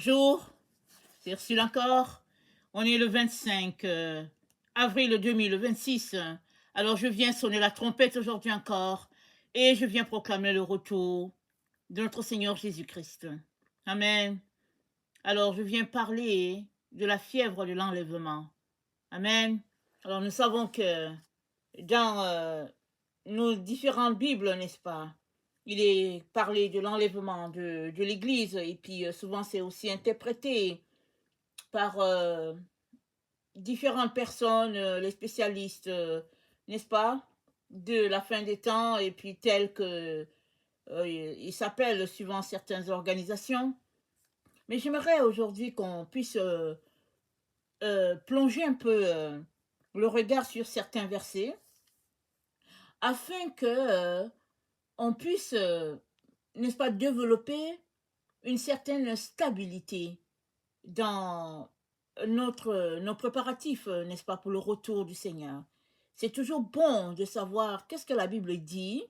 Bonjour, c'est Ursule encore. On est le 25 avril 2026. Alors je viens sonner la trompette aujourd'hui encore et je viens proclamer le retour de notre Seigneur Jésus-Christ. Amen. Alors je viens parler de la fièvre de l'enlèvement. Amen. Alors nous savons que dans nos différentes Bibles, n'est-ce pas, il est parlé de l'enlèvement de l'Église et puis souvent c'est aussi interprété par différentes personnes, les spécialistes, n'est-ce pas, de la fin des temps et puis tels que ils s'appellent suivant certaines organisations. Mais j'aimerais aujourd'hui qu'on puisse plonger un peu le regard sur certains versets afin que on puisse, n'est-ce pas, développer une certaine stabilité dans nos préparatifs, n'est-ce pas, pour le retour du Seigneur. C'est toujours bon de savoir qu'est-ce que la Bible dit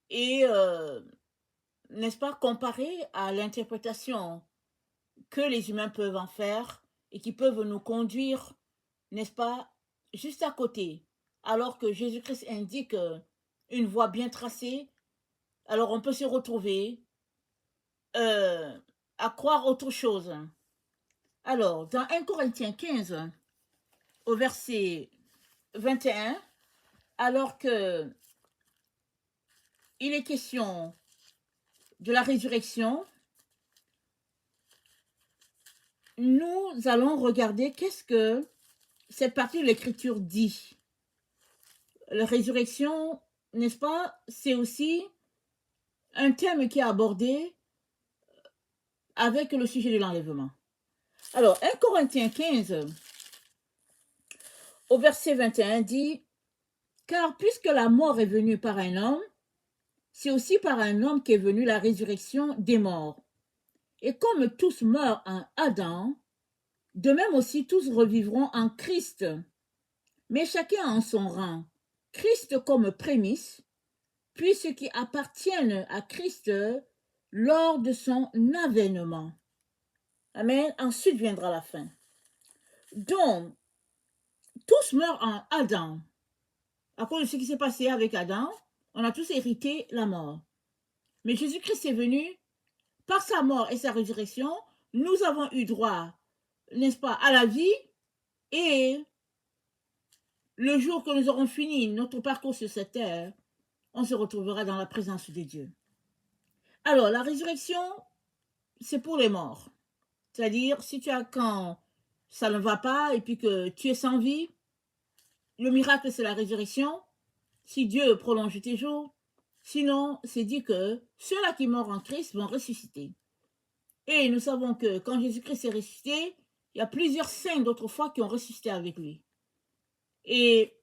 et, n'est-ce pas, comparer à l'interprétation que les humains peuvent en faire et qui peuvent nous conduire, n'est-ce pas, juste à côté. Alors que Jésus-Christ indique une voie bien tracée, alors on peut se retrouver euh, à croire autre chose. Alors, dans 1 Corinthiens 15, au verset 21, alors que il est question de la résurrection, nous allons regarder qu'est-ce que cette partie de l'Écriture dit. La résurrection, n'est-ce pas, c'est aussi un thème qui est abordé avec le sujet de l'enlèvement. Alors, 1 Corinthiens 15, au verset 21, dit « Car puisque la mort est venue par un homme, c'est aussi par un homme qu'est venue la résurrection des morts. Et comme tous meurent en Adam, de même aussi tous revivront en Christ, mais chacun en son rang. Christ comme prémisse, puis ceux qui appartiennent à Christ lors de son avènement. » Amen. Ensuite viendra la fin. Donc, tous meurent en Adam. À cause de ce qui s'est passé avec Adam, on a tous hérité la mort. Mais Jésus-Christ est venu, par sa mort et sa résurrection, nous avons eu droit, n'est-ce pas, à la vie, et le jour que nous aurons fini notre parcours sur cette terre, on se retrouvera dans la présence de Dieu. Alors, la résurrection, c'est pour les morts. C'est-à-dire, si tu as quand ça ne va pas et puis que tu es sans vie, le miracle, c'est la résurrection. Si Dieu prolonge tes jours, sinon, c'est dit que ceux-là qui meurent en Christ vont ressusciter. Et nous savons que quand Jésus-Christ est ressuscité, il y a plusieurs saints d'autrefois qui ont ressuscité avec lui. Et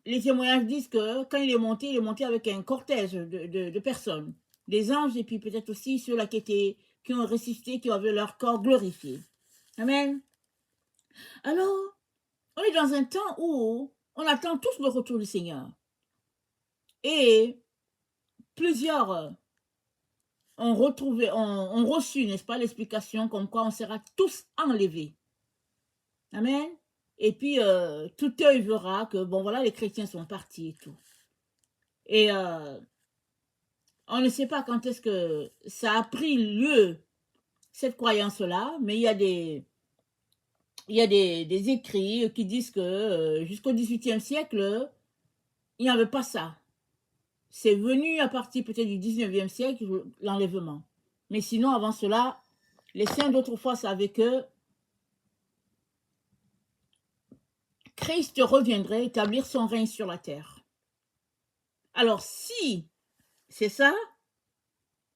les témoignages disent que quand il est monté avec un cortège de personnes, des anges et puis peut-être aussi ceux-là qui ont ressuscité, qui avaient leur corps glorifié. Amen. Alors, on est dans un temps où on attend tous le retour du Seigneur. Et plusieurs ont reçu, n'est-ce pas, l'explication comme quoi on sera tous enlevés. Amen. Et puis, tout œil verra que, bon, voilà, les chrétiens sont partis et tout. Et on ne sait pas quand est-ce que ça a pris lieu, cette croyance-là, mais il y a des écrits qui disent que jusqu'au XVIIIe siècle, il n'y avait pas ça. C'est venu à partir peut-être du 19e siècle, l'enlèvement. Mais sinon, avant cela, les saints d'autrefois savaient que Christ reviendrait établir son règne sur la terre. Alors, si c'est ça,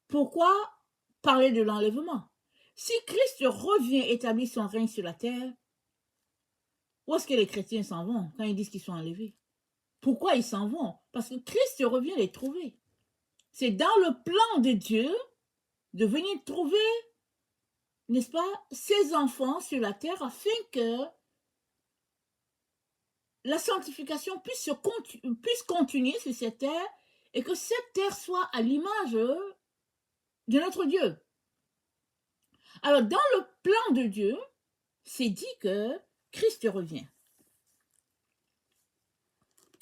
pourquoi parler de l'enlèvement? Si Christ revient établir son règne sur la terre, où est-ce que les chrétiens s'en vont quand ils disent qu'ils sont enlevés? Pourquoi ils s'en vont? Parce que Christ revient les trouver. C'est dans le plan de Dieu de venir trouver, n'est-ce pas, ses enfants sur la terre afin que la sanctification puisse continuer sur cette terre et que cette terre soit à l'image de notre Dieu. Alors, dans le plan de Dieu, c'est dit que Christ revient.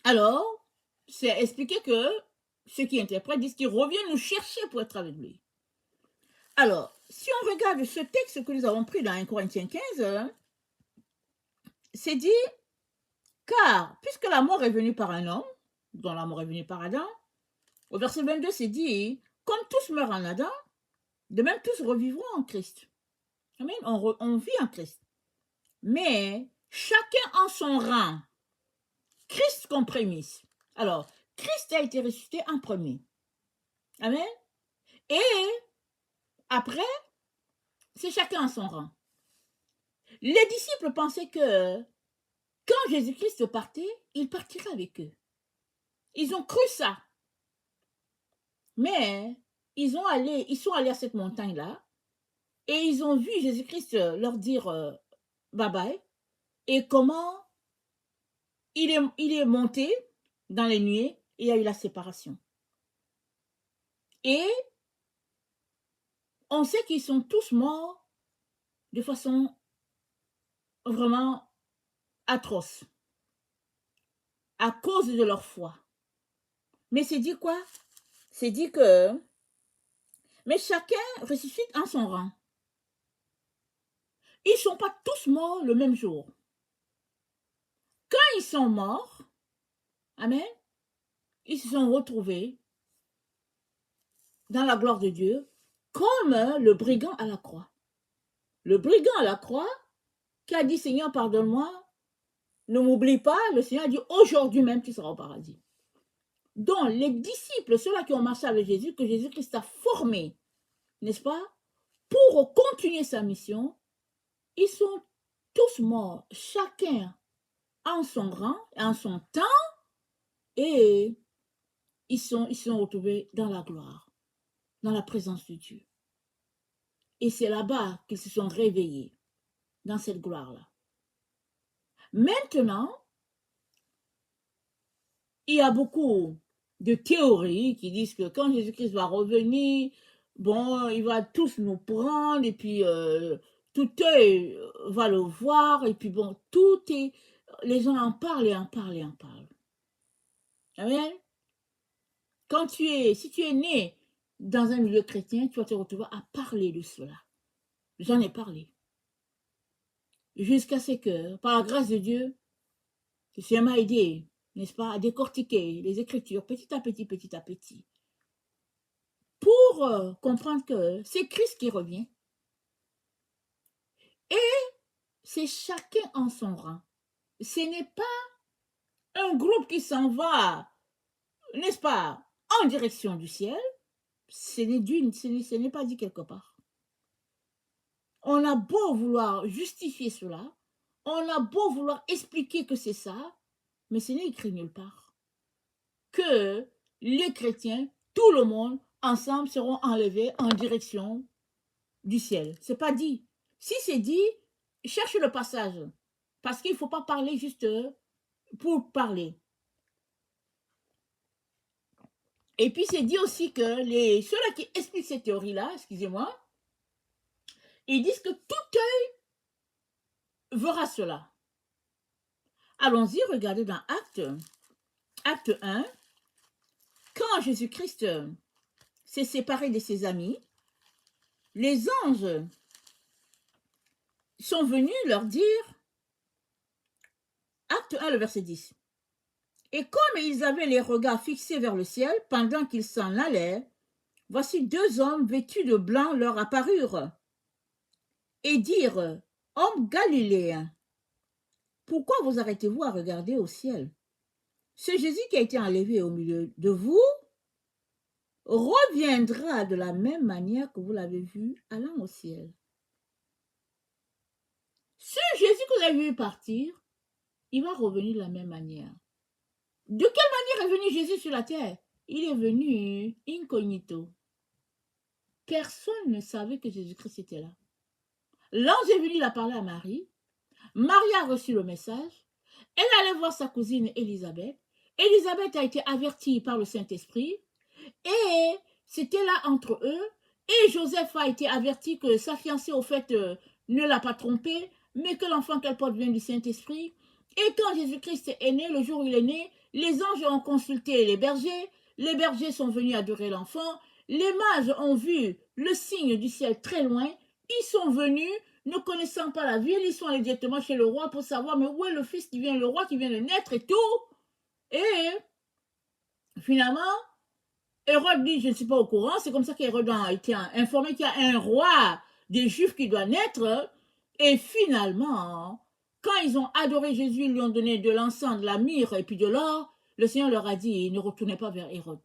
Alors, c'est expliqué que ceux qui interprètent disent qu'il revient nous chercher pour être avec lui. Alors, si on regarde ce texte que nous avons pris dans 1 Corinthiens 15, c'est dit, car puisque la mort est venue par un homme, dont la mort est venue par Adam, au verset 22, c'est dit, comme tous meurent en Adam, de même tous revivront en Christ. Amen. On vit en Christ. Mais chacun en son rang. Christ comme prémisse. Alors, Christ a été ressuscité en premier. Amen. Et après, c'est chacun en son rang. Les disciples pensaient que quand Jésus-Christ partait, il partirait avec eux. Ils ont cru ça. Mais ils sont allés à cette montagne-là et ils ont vu Jésus-Christ leur dire bye bye et comment il est monté dans les nuées et il y a eu la séparation. Et on sait qu'ils sont tous morts de façon vraiment atroce à cause de leur foi. Mais c'est dit quoi? C'est dit que mais chacun ressuscite en son rang. Ils ne sont pas tous morts le même jour. Quand ils sont morts, amen, ils se sont retrouvés dans la gloire de Dieu comme le brigand à la croix. Le brigand à la croix qui a dit, Seigneur, pardonne-moi, ne m'oublie pas, le Seigneur a dit, aujourd'hui même, tu seras au paradis. Donc, les disciples, ceux-là qui ont marché avec Jésus, que Jésus-Christ a formés, n'est-ce pas, pour continuer sa mission, ils sont tous morts, chacun en son rang, en son temps, et ils sont retrouvés dans la gloire, dans la présence de Dieu. Et c'est là-bas qu'ils se sont réveillés, dans cette gloire-là. Maintenant, il y a beaucoup de théories qui disent que quand Jésus-Christ va revenir, bon, il va tous nous prendre, et puis tout œil va le voir, et puis bon, tout est... Les gens en parlent et en parlent et en parlent. Amen. Si tu es né dans un milieu chrétien, tu vas te retrouver à parler de cela. J'en ai parlé. Jusqu'à ce que, par la grâce de Dieu, le Seigneur m'a aidé, n'est-ce pas, à décortiquer les Écritures petit à petit, pour comprendre que c'est Christ qui revient. Et c'est chacun en son rang. Ce n'est pas un groupe qui s'en va, n'est-ce pas, en direction du ciel. Ce n'est pas dit quelque part. On a beau vouloir justifier cela, on a beau vouloir expliquer que c'est ça, mais ce n'est écrit nulle part. Que les chrétiens, tout le monde, ensemble seront enlevés en direction du ciel. C'est pas dit. Si c'est dit, cherche le passage. Parce qu'il ne faut pas parler juste pour parler. Et puis c'est dit aussi que ceux-là qui expliquent cette théorie-là, excusez-moi, ils disent que tout œil verra cela. Allons-y, regardez dans Acte 1, quand Jésus-Christ s'est séparé de ses amis, les anges sont venus leur dire, Acte 1, le verset 10, et comme ils avaient les regards fixés vers le ciel pendant qu'ils s'en allaient, voici deux hommes vêtus de blanc leur apparurent et dirent, hommes galiléens, pourquoi vous arrêtez-vous à regarder au ciel? Ce Jésus qui a été enlevé au milieu de vous reviendra de la même manière que vous l'avez vu allant au ciel. Ce Jésus que vous avez vu partir, il va revenir de la même manière. De quelle manière est venu Jésus sur la terre? Il est venu incognito. Personne ne savait que Jésus-Christ était là. L'ange est venu, il a parlé à Marie. Marie a reçu le message. Elle allait voir sa cousine Élisabeth. Élisabeth a été avertie par le Saint-Esprit. Et c'était là entre eux. Et Joseph a été averti que sa fiancée, au fait, ne l'a pas trompé, mais que l'enfant qu'elle porte vient du Saint-Esprit. Et quand Jésus-Christ est né, le jour où il est né, les anges ont consulté les bergers sont venus adorer l'enfant, les mages ont vu le signe du ciel très loin, ils sont venus, ne connaissant pas la ville, ils sont allés directement chez le roi pour savoir, mais où est le fils qui vient, le roi qui vient de naître et tout. Et finalement, Hérode dit, je ne suis pas au courant. C'est comme ça qu'Hérode a été informé qu'il y a un roi des Juifs qui doit naître. Et finalement, quand ils ont adoré Jésus, ils lui ont donné de l'encens, de la myrrhe et puis de l'or, le Seigneur leur a dit, ne retournez pas vers Hérode.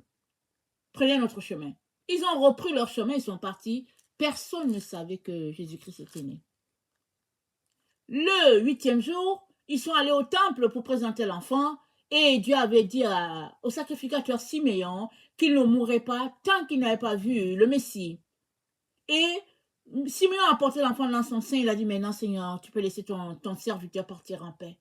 Prenez notre chemin. Ils ont repris leur chemin, ils sont partis. Personne ne savait que Jésus-Christ était né. Le 8e jour, ils sont allés au temple pour présenter l'enfant. Et Dieu avait dit au sacrificateur Siméon qu'il ne mourrait pas tant qu'il n'avait pas vu le Messie. Et Siméon a porté l'enfant dans son sein. Il a dit, maintenant Seigneur, tu peux laisser ton serviteur partir en paix.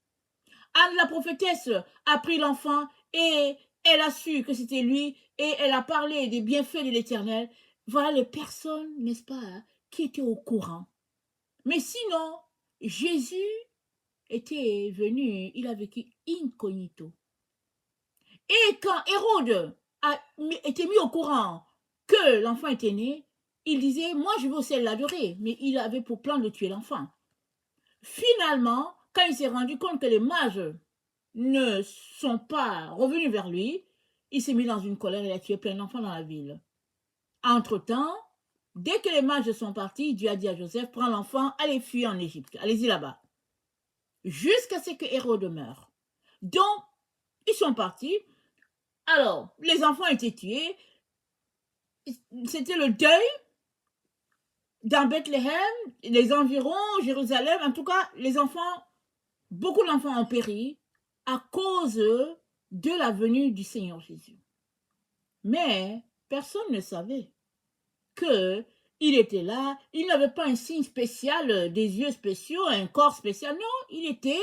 Anne la prophétesse a pris l'enfant et elle a su que c'était lui et elle a parlé des bienfaits de l'Éternel. Voilà les personnes, n'est-ce pas, qui étaient au courant. Mais sinon, Jésus était venu, il a vécu incognito. Et quand Hérode a été mis au courant que l'enfant était né, il disait, moi je veux aussi l'adorer, mais il avait pour plan de tuer l'enfant. Finalement, quand il s'est rendu compte que les mages ne sont pas revenus vers lui, il s'est mis dans une colère et il a tué plein d'enfants dans la ville. Entre-temps, dès que les mages sont partis, Dieu a dit à Joseph, prends l'enfant, allez fuir en Égypte, allez-y là-bas, jusqu'à ce que Hérode meure. Donc, ils sont partis. Alors, les enfants étaient tués. C'était le deuil dans Bethléem, les environs, Jérusalem. En tout cas, les enfants, beaucoup d'enfants ont péri à cause de la venue du Seigneur Jésus. Mais personne ne savait qu'il était là. Il n'avait pas un signe spécial, des yeux spéciaux, un corps spécial. Non, il était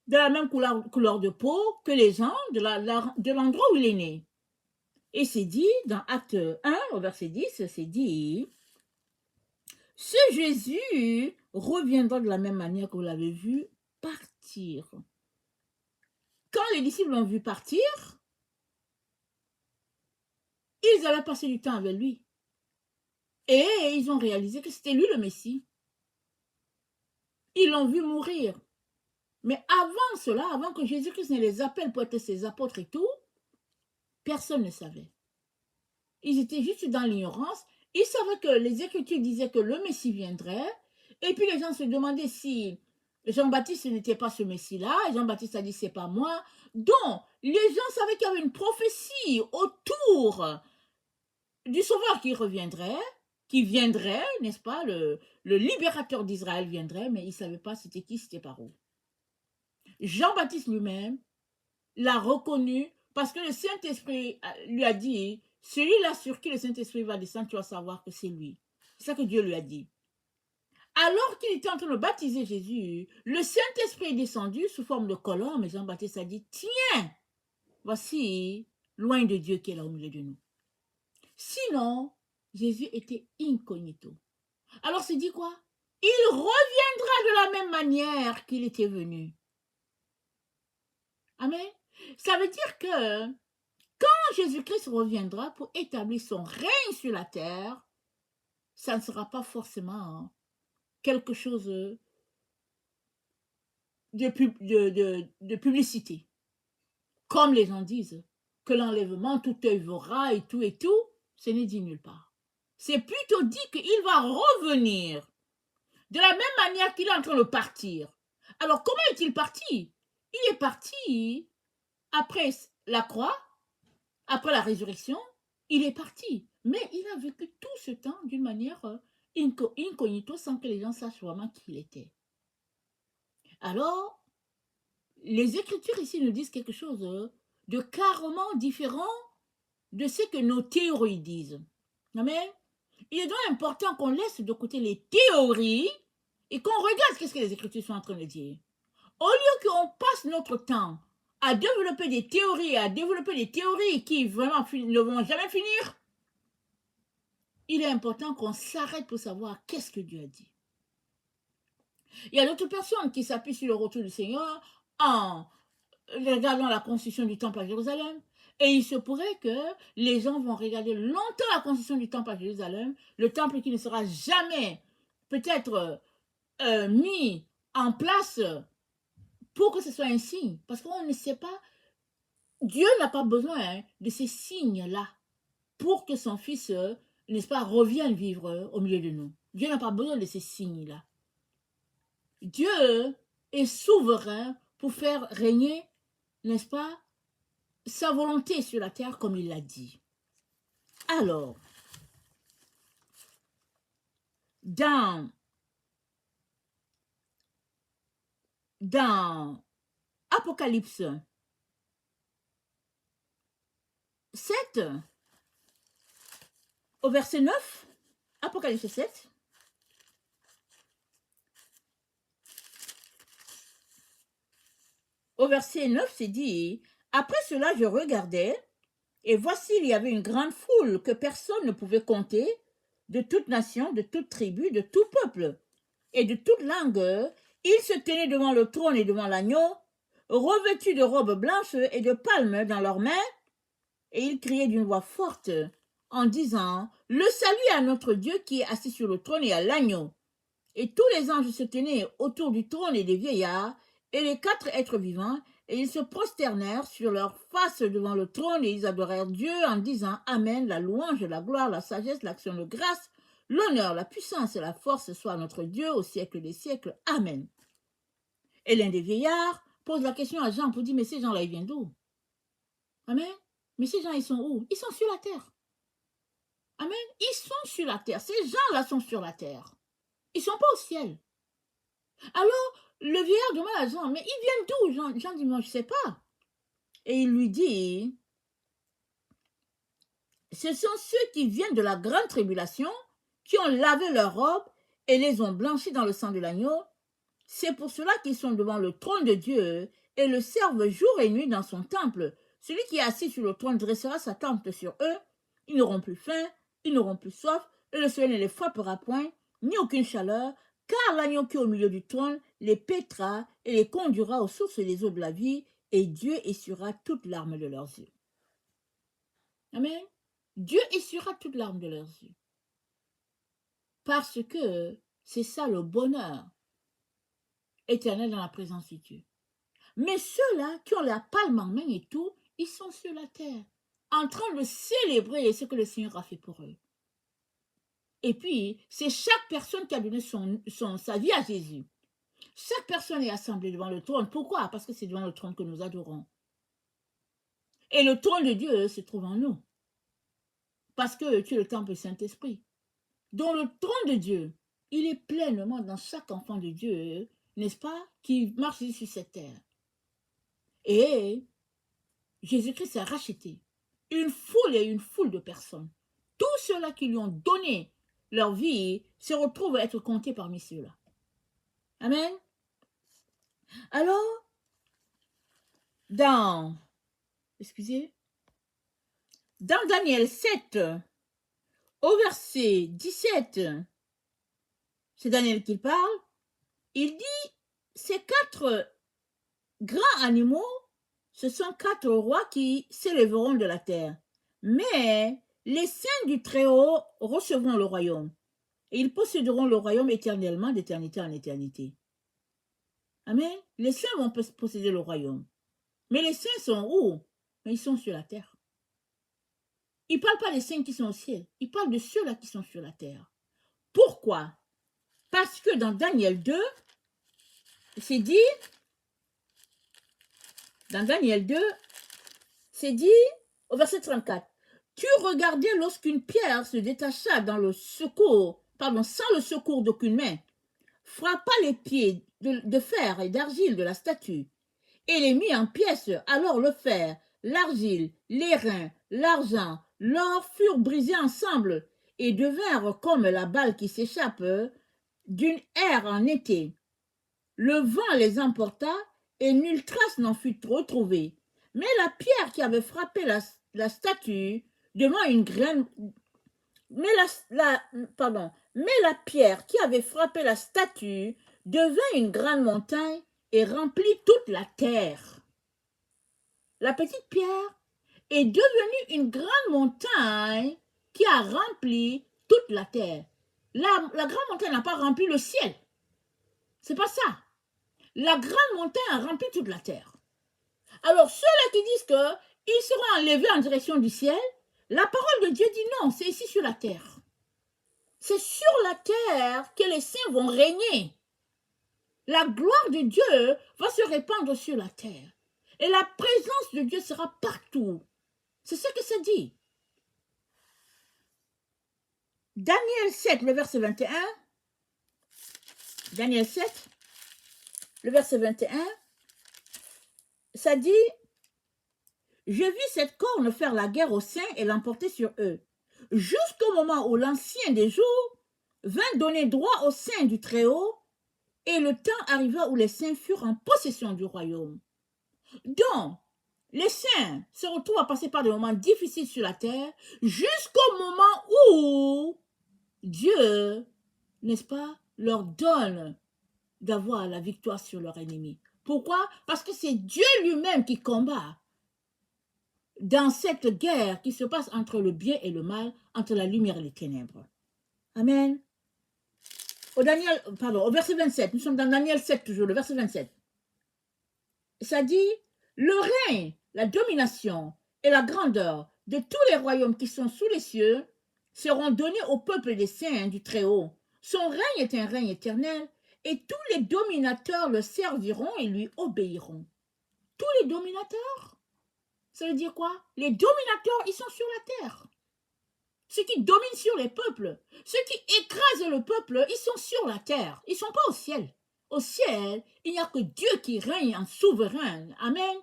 de la même couleur de peau que les gens de l'endroit où il est né. Et c'est dit, dans Acte 1, au verset 10, c'est dit, « Ce Jésus reviendra de la même manière que vous l'avez vu partir. » Quand les disciples l'ont vu partir, ils avaient passé du temps avec lui. Et ils ont réalisé que c'était lui le Messie. Ils l'ont vu mourir. Mais avant cela, avant que Jésus-Christ ne les appelle pour être ses apôtres et tout, personne ne savait. Ils étaient juste dans l'ignorance. Ils savaient que les Écritures disaient que le Messie viendrait. Et puis les gens se demandaient si Jean-Baptiste n'était pas ce Messie-là. Et Jean-Baptiste a dit, c'est pas moi. Donc, les gens savaient qu'il y avait une prophétie autour du Sauveur qui viendrait, n'est-ce pas, le libérateur d'Israël viendrait, mais ils ne savaient pas c'était qui, c'était par où. Jean-Baptiste lui-même l'a reconnu parce que le Saint-Esprit lui a dit, celui-là sur qui le Saint-Esprit va descendre, tu vas savoir que c'est lui. C'est ça que Dieu lui a dit. Alors qu'il était en train de baptiser Jésus, le Saint-Esprit est descendu sous forme de colombe et Jean-Baptiste a dit, tiens, voici loin de Dieu qui est là au milieu de nous. Sinon, Jésus était incognito. Alors c'est dit quoi? Il reviendra de la même manière qu'il était venu. Amen. Ça veut dire que quand Jésus-Christ reviendra pour établir son règne sur la terre, ça ne sera pas forcément quelque chose de publicité. Comme les gens disent, que l'enlèvement, tout œil verra et tout, ce n'est dit nulle part. C'est plutôt dit qu'il va revenir de la même manière qu'il est en train de partir. Alors, comment est-il parti? Il est parti après la croix, après la résurrection, il est parti. Mais il a vécu tout ce temps d'une manière incognito sans que les gens sachent vraiment qui il était. Alors, les Écritures ici nous disent quelque chose de carrément différent de ce que nos théories disent. Amen. Il est donc important qu'on laisse de côté les théories et qu'on regarde ce que les Écritures sont en train de dire. Au lieu qu'on passe notre temps à développer des théories, qui vraiment ne vont jamais finir, il est important qu'on s'arrête pour savoir qu'est-ce que Dieu a dit. Il y a d'autres personnes qui s'appuient sur le retour du Seigneur en regardant la construction du temple à Jérusalem. Et il se pourrait que les gens vont regarder longtemps la construction du temple à Jérusalem, le temple qui ne sera jamais peut-être mis en place pour que ce soit un signe. Parce qu'on ne sait pas, Dieu n'a pas besoin de ces signes-là pour que son fils, n'est-ce pas, revienne vivre au milieu de nous. Dieu n'a pas besoin de ces signes-là. Dieu est souverain pour faire régner, n'est-ce pas, sa volonté sur la terre comme il l'a dit. Alors, dans Apocalypse 7, au verset 9, Apocalypse 7, au verset 9, c'est dit, « Après cela, je regardais, et voici, il y avait une grande foule que personne ne pouvait compter, de toute nation, de toute tribu, de tout peuple, et de toute langue. Ils se tenaient devant le trône et devant l'agneau, revêtus de robes blanches et de palmes dans leurs mains, et ils criaient d'une voix forte, en disant, « Le salut à notre Dieu qui est assis sur le trône et à l'agneau. » Et tous les anges se tenaient autour du trône et des vieillards, et les 4 êtres vivants, et ils se prosternèrent sur leur face devant le trône, et ils adorèrent Dieu en disant, « Amen, la louange, la gloire, la sagesse, l'action de grâce, l'honneur, la puissance et la force soient à notre Dieu au siècle des siècles. Amen. » Et l'un des vieillards pose la question à Jean pour dire, « Mais ces gens-là, ils viennent d'où? » Amen. Mais ces gens, ils sont où? Ils sont sur la terre. Amen. Ils sont sur la terre. Ces gens-là sont sur la terre. Ils ne sont pas au ciel. Alors, le vieillard demande à Jean, « Mais ils viennent d'où? » Jean dit, « Moi, je ne sais pas. » Et il lui dit, « Ce sont ceux qui viennent de la grande tribulation, qui ont lavé leurs robes et les ont blanchis dans le sang de l'agneau. C'est pour cela qu'ils sont devant le trône de Dieu et le servent jour et nuit dans son temple. Celui qui est assis sur le trône dressera sa tente sur eux. Ils n'auront plus faim, ils n'auront plus soif, et le soleil ne les frappera point, ni aucune chaleur, car l'agneau qui est au milieu du trône les paîtra et les conduira aux sources des eaux de la vie, et Dieu essuiera toute larme de leurs yeux. » Amen. Dieu essuiera toute larme de leurs yeux. Parce que c'est ça le bonheur éternel dans la présence de Dieu. Mais ceux-là qui ont la palme en main et tout, ils sont sur la terre, en train de célébrer ce que le Seigneur a fait pour eux. Et puis, c'est chaque personne qui a donné sa vie à Jésus. Chaque personne est assemblée devant le trône. Pourquoi? Parce que c'est devant le trône que nous adorons. Et le trône de Dieu se trouve en nous. Parce que tu es le temple du Saint-Esprit. Donc le trône de Dieu, il est pleinement dans chaque enfant de Dieu, n'est-ce pas, qui marche sur cette terre. Et Jésus-Christ a racheté une foule et une foule de personnes. Tous ceux-là qui lui ont donné leur vie se retrouvent à être comptés parmi ceux-là. Amen. Alors, dans Daniel 7, au verset 17, c'est Daniel qui parle, il dit, ces 4 grands animaux, ce sont 4 rois qui s'élèveront de la terre. Mais les saints du Très-Haut recevront le royaume. Et ils posséderont le royaume éternellement, d'éternité en éternité. Amen. Les saints vont posséder le royaume. Mais les saints sont où? Mais ils sont sur la terre. Il ne parle pas des saints qui sont au ciel. Il parle de ceux-là qui sont sur la terre. Pourquoi? Parce que dans Daniel 2, c'est dit, au verset 34, « Tu regardais lorsqu'une pierre se détacha sans le secours d'aucune main, frappa les pieds de fer et d'argile de la statue, et les mit en pièces. Alors le fer, l'argile, l'airain, l'argent, l'or furent brisés ensemble, et devinrent comme la balle qui s'échappe d'une aire en été. Le vent les emporta, et nulle trace n'en fut retrouvée. Mais la pierre qui avait frappé la statue devint une Mais la pierre qui avait frappé la statue devint une grande montagne et remplit toute la terre. La petite pierre est devenue une grande montagne qui a rempli toute la terre. La grande montagne n'a pas rempli le ciel. C'est pas ça. La grande montagne a rempli toute la terre. Alors ceux-là qui disent qu'ils seront enlevés en direction du ciel, la parole de Dieu dit non, c'est ici sur la terre. C'est sur la terre que les saints vont régner. La gloire de Dieu va se répandre sur la terre. Et la présence de Dieu sera partout. C'est ce que ça dit. Daniel 7, le verset 21. Daniel 7, le verset 21. Ça dit, je vis cette corne faire la guerre aux saints et l'emporter sur eux, jusqu'au moment où l'ancien des jours vint donner droit aux saints du Très-Haut, et le temps arriva où les saints furent en possession du royaume. Donc, les saints se retrouvent à passer par des moments difficiles sur la terre, jusqu'au moment où Dieu, n'est-ce pas, leur donne d'avoir la victoire sur leur ennemi. Pourquoi? Parce que c'est Dieu lui-même qui combat dans cette guerre qui se passe entre le bien et le mal, entre la lumière et les ténèbres. Amen. Au verset 27, nous sommes dans Daniel 7 toujours, le verset 27. Ça dit, le règne, la domination et la grandeur de tous les royaumes qui sont sous les cieux seront donnés au peuple des saints du Très-Haut. Son règne est un règne éternel et tous les dominateurs le serviront et lui obéiront. Tous les dominateurs? Ça veut dire quoi? Les dominateurs, ils sont sur la terre. Ceux qui dominent sur les peuples, ceux qui écrasent le peuple, ils sont sur la terre. Ils ne sont pas au ciel. Au ciel, il n'y a que Dieu qui règne en souverain. Amen.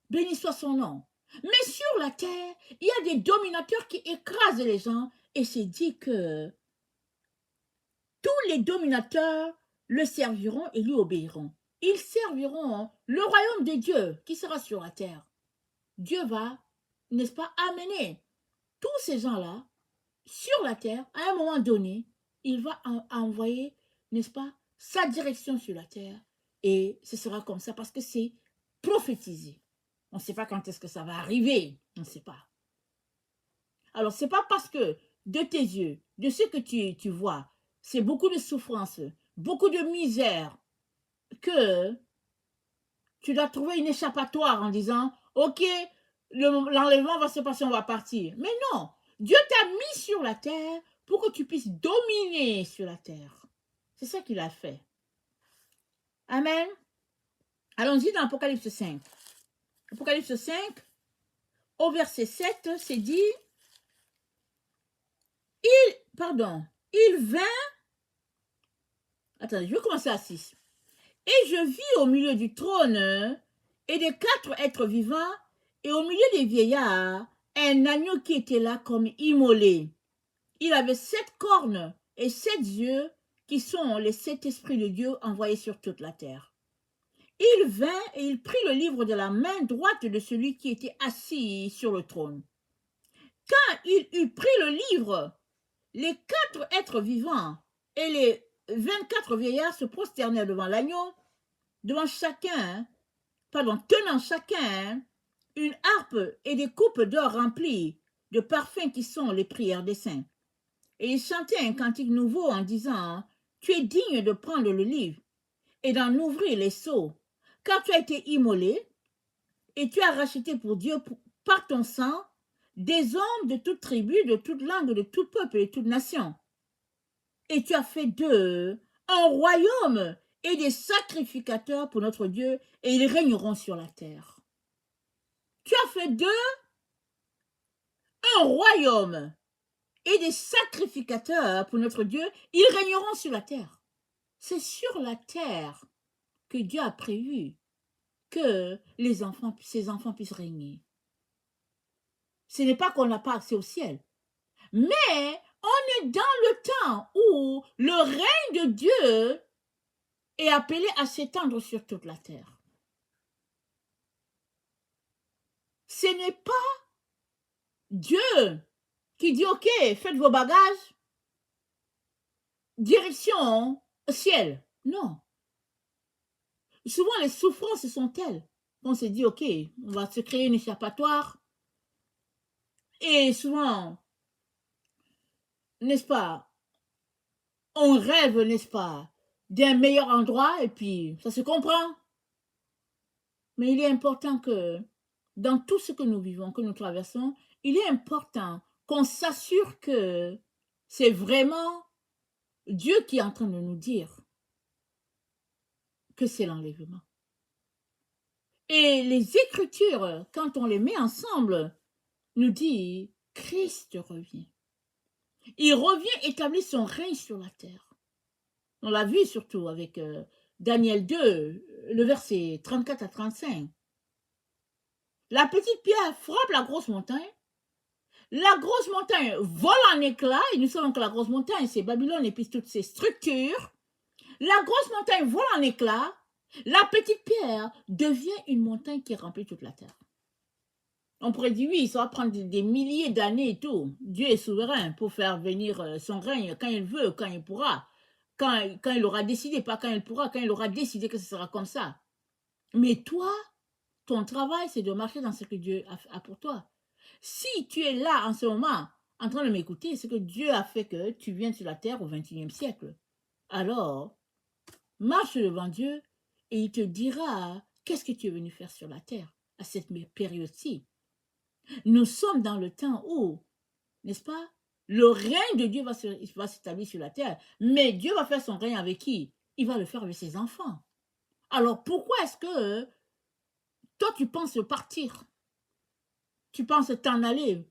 Béni soit son nom. Mais sur la terre, il y a des dominateurs qui écrasent les gens. Et c'est dit que tous les dominateurs le serviront et lui obéiront. Ils serviront le royaume de Dieu qui sera sur la terre. Dieu va, n'est-ce pas, amener tous ces gens-là sur la terre. À un moment donné, il va envoyer, n'est-ce pas, sa direction sur la terre. Et ce sera comme ça parce que c'est prophétisé. On ne sait pas quand est-ce que ça va arriver. On ne sait pas. Alors, ce n'est pas parce que de tes yeux, de ce que tu vois, c'est beaucoup de souffrance, beaucoup de misère, que tu dois trouver une échappatoire en disant, ok, l'enlèvement va se passer, on va partir. Mais non, Dieu t'a mis sur la terre pour que tu puisses dominer sur la terre. C'est ça qu'il a fait. Amen. Allons-y dans Apocalypse 5. Apocalypse 5, au verset 7, c'est dit, il vint, attendez, je vais commencer à 6. Et je vis au milieu du trône et des 4 êtres vivants et au milieu des vieillards un agneau qui était là comme immolé. Il avait 7 cornes et 7 yeux qui sont les 7 esprits de Dieu envoyés sur toute la terre. Il vint et il prit le livre de la main droite de celui qui était assis sur le trône. Quand il eut pris le livre, les 4 êtres vivants et les 24 vieillards se prosternèrent devant l'agneau, tenant chacun une harpe et des coupes d'or remplies de parfums qui sont les prières des saints. Et ils chantaient un cantique nouveau en disant, tu es digne de prendre le livre et d'en ouvrir les sceaux, car tu as été immolé et tu as racheté pour Dieu par ton sang des hommes de toute tribu, de toute langue, de tout peuple et de toute nation. Et tu as fait d'eux un royaume et des sacrificateurs pour notre Dieu, et ils régneront sur la terre. Tu as fait d'eux un royaume et des sacrificateurs pour notre Dieu, ils régneront sur la terre. C'est sur la terre que Dieu a prévu que ses enfants puissent régner. Ce n'est pas qu'on n'a pas accès au ciel, mais on est dans le temps où le règne de Dieu est appelé à s'étendre sur toute la terre. Ce n'est pas Dieu qui dit, OK, faites vos bagages, direction ciel. Non. Souvent, les souffrances sont telles qu'on se dit, OK, on va se créer une échappatoire. Et souvent, n'est-ce pas, on rêve, n'est-ce pas, d'un meilleur endroit et puis ça se comprend. Mais il est important que dans tout ce que nous vivons, que nous traversons, il est important qu'on s'assure que c'est vraiment Dieu qui est en train de nous dire que c'est l'enlèvement. Et les Écritures, quand on les met ensemble, nous dit Christ revient. Il revient établir son règne sur la terre. On l'a vu surtout avec Daniel 2, le verset 34 à 35. La petite pierre frappe la grosse montagne. La grosse montagne vole en éclats. Et nous savons que la grosse montagne, c'est Babylone et puis toutes ses structures. La grosse montagne vole en éclats. La petite pierre devient une montagne qui remplit toute la terre. On pourrait dire, oui, ça va prendre des milliers d'années et tout. Dieu est souverain pour faire venir son règne quand il veut, quand il pourra. Quand il aura décidé, pas quand il pourra, quand il aura décidé que ce sera comme ça. Mais toi, ton travail, c'est de marcher dans ce que Dieu a pour toi. Si tu es là en ce moment, en train de m'écouter, c'est que Dieu a fait que tu viennes sur la terre au XXIe siècle. Alors, marche devant Dieu et il te dira qu'est-ce que tu es venu faire sur la terre à cette période-ci. Nous sommes dans le temps où, n'est-ce pas, le règne de Dieu va s'établir sur la terre, mais Dieu va faire son règne avec qui? Il va le faire avec ses enfants. Alors pourquoi est-ce que toi tu penses partir? Tu penses t'en aller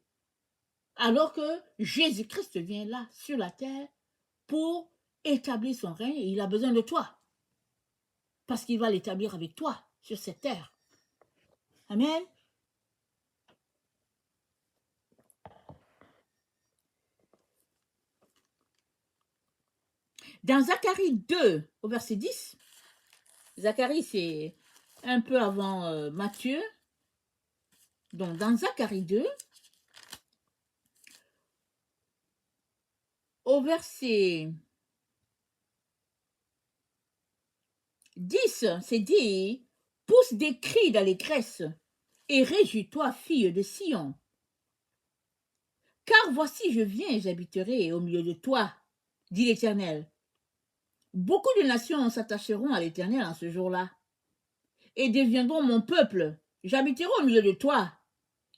alors que Jésus-Christ vient là sur la terre pour établir son règne et il a besoin de toi parce qu'il va l'établir avec toi sur cette terre. Amen. Dans Zacharie 2, au verset 10, Zacharie, c'est un peu avant Matthieu. Donc, dans Zacharie 2, au verset 10, c'est dit, « Pousse des cris d'allégresse et réjouis-toi, fille de Sion. Car voici, je viens et j'habiterai au milieu de toi, dit l'Éternel. Beaucoup de nations s'attacheront à l'Éternel en ce jour-là et deviendront mon peuple. J'habiterai au milieu de toi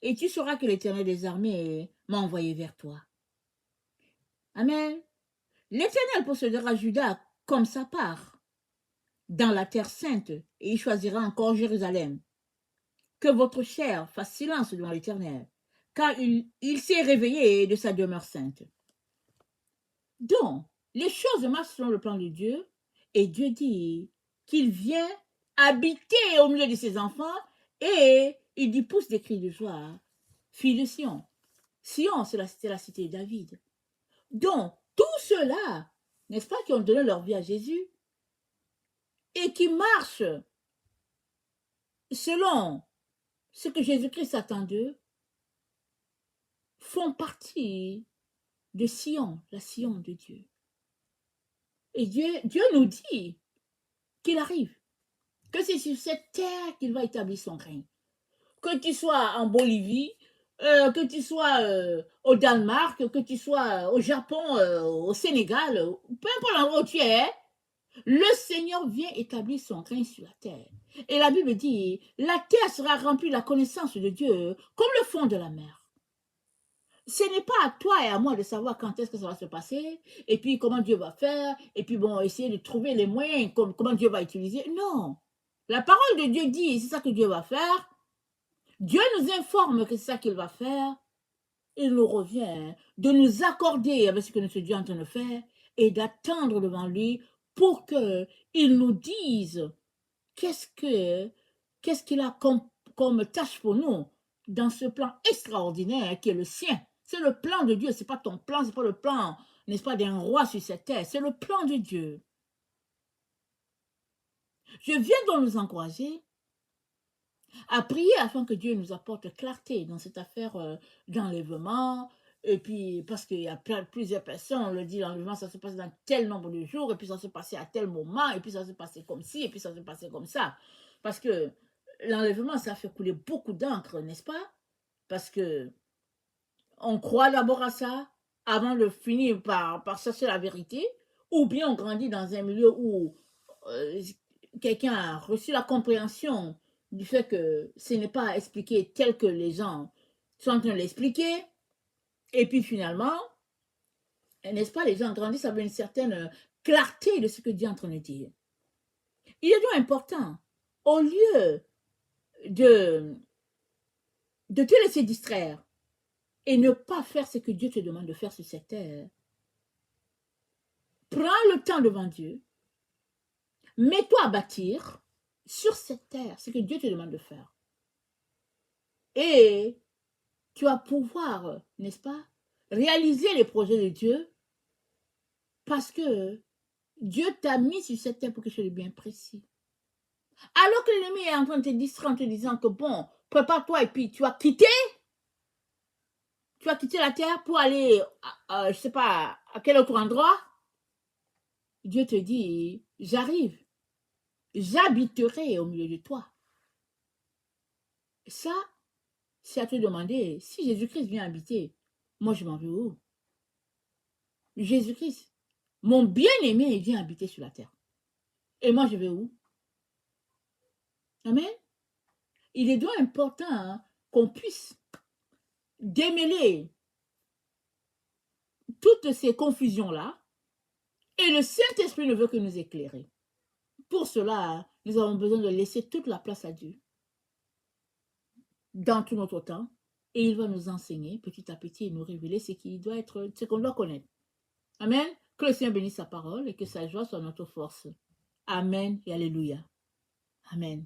et tu sauras que l'Éternel des armées m'a envoyé vers toi. » Amen. L'Éternel possédera Juda comme sa part dans la terre sainte et il choisira encore Jérusalem. Que votre chair fasse silence devant l'Éternel, car il s'est réveillé de sa demeure sainte. Donc, les choses marchent selon le plan de Dieu, et Dieu dit qu'il vient habiter au milieu de ses enfants, et il dit pousse des cris de joie, fille de Sion. Sion, c'est la cité de David. Donc, tous ceux-là, n'est-ce pas, qui ont donné leur vie à Jésus, et qui marchent selon ce que Jésus-Christ attend d'eux, font partie de Sion, la Sion de Dieu. Et Dieu nous dit qu'il arrive, que c'est sur cette terre qu'il va établir son règne. Que tu sois en Bolivie, que tu sois au Danemark, que tu sois au Japon, au Sénégal, peu importe l'endroit où tu es, le Seigneur vient établir son règne sur la terre. Et la Bible dit, la terre sera remplie de la connaissance de Dieu comme le fond de la mer. Ce n'est pas à toi et à moi de savoir quand est-ce que ça va se passer, et puis comment Dieu va faire, et puis bon, essayer de trouver les moyens, comment Dieu va utiliser. Non. La parole de Dieu dit, c'est ça que Dieu va faire. Dieu nous informe que c'est ça qu'il va faire. Il nous revient de nous accorder avec ce que notre Dieu est en train de faire et d'attendre devant lui pour qu'il nous dise qu'est-ce qu'il a comme tâche pour nous dans ce plan extraordinaire qui est le sien. C'est le plan de Dieu, c'est pas ton plan, c'est pas le plan, n'est-ce pas, d'un roi sur cette terre, c'est le plan de Dieu. Je viens donc nous encourager à prier afin que Dieu nous apporte clarté dans cette affaire d'enlèvement, Et puis, parce qu'il y a plusieurs personnes, on le dit, l'enlèvement, ça se passe dans tel nombre de jours, et puis ça se passait à tel moment, et puis ça se passait comme ci, et puis ça se passait comme ça. Parce que l'enlèvement, ça fait couler beaucoup d'encre, n'est-ce pas? Parce que on croit d'abord à ça, avant de finir par chercher la vérité, ou bien on grandit dans un milieu où quelqu'un a reçu la compréhension du fait que ce n'est pas expliqué tel que les gens sont en train de l'expliquer, et puis finalement, n'est-ce pas, les gens grandissent avec une certaine clarté de ce que Dieu est en train de dire. Il est donc important, au lieu de, de te laisser distraire et ne pas faire ce que Dieu te demande de faire sur cette terre, prends le temps devant Dieu, mets-toi à bâtir sur cette terre ce que Dieu te demande de faire. Et tu vas pouvoir, n'est-ce pas, réaliser les projets de Dieu parce que Dieu t'a mis sur cette terre pour quelque chose de bien précis. Alors que l'ennemi est en train de te distraire en te disant que bon, prépare-toi et puis tu vas quitter la terre pour aller, je ne sais pas, à quel autre endroit. Dieu te dit, j'arrive, j'habiterai au milieu de toi. Ça, c'est à te demander, si Jésus-Christ vient habiter, moi je m'en vais où? Jésus-Christ, mon bien-aimé, vient habiter sur la terre. Et moi je vais où? Amen. Il est donc important qu'on puisse démêler toutes ces confusions-là, et le Saint-Esprit ne veut que nous éclairer. Pour cela, nous avons besoin de laisser toute la place à Dieu dans tout notre temps, et il va nous enseigner petit à petit et nous révéler ce qu'on doit connaître. Amen. Que le Seigneur bénisse sa parole et que sa joie soit notre force. Amen et alléluia. Amen.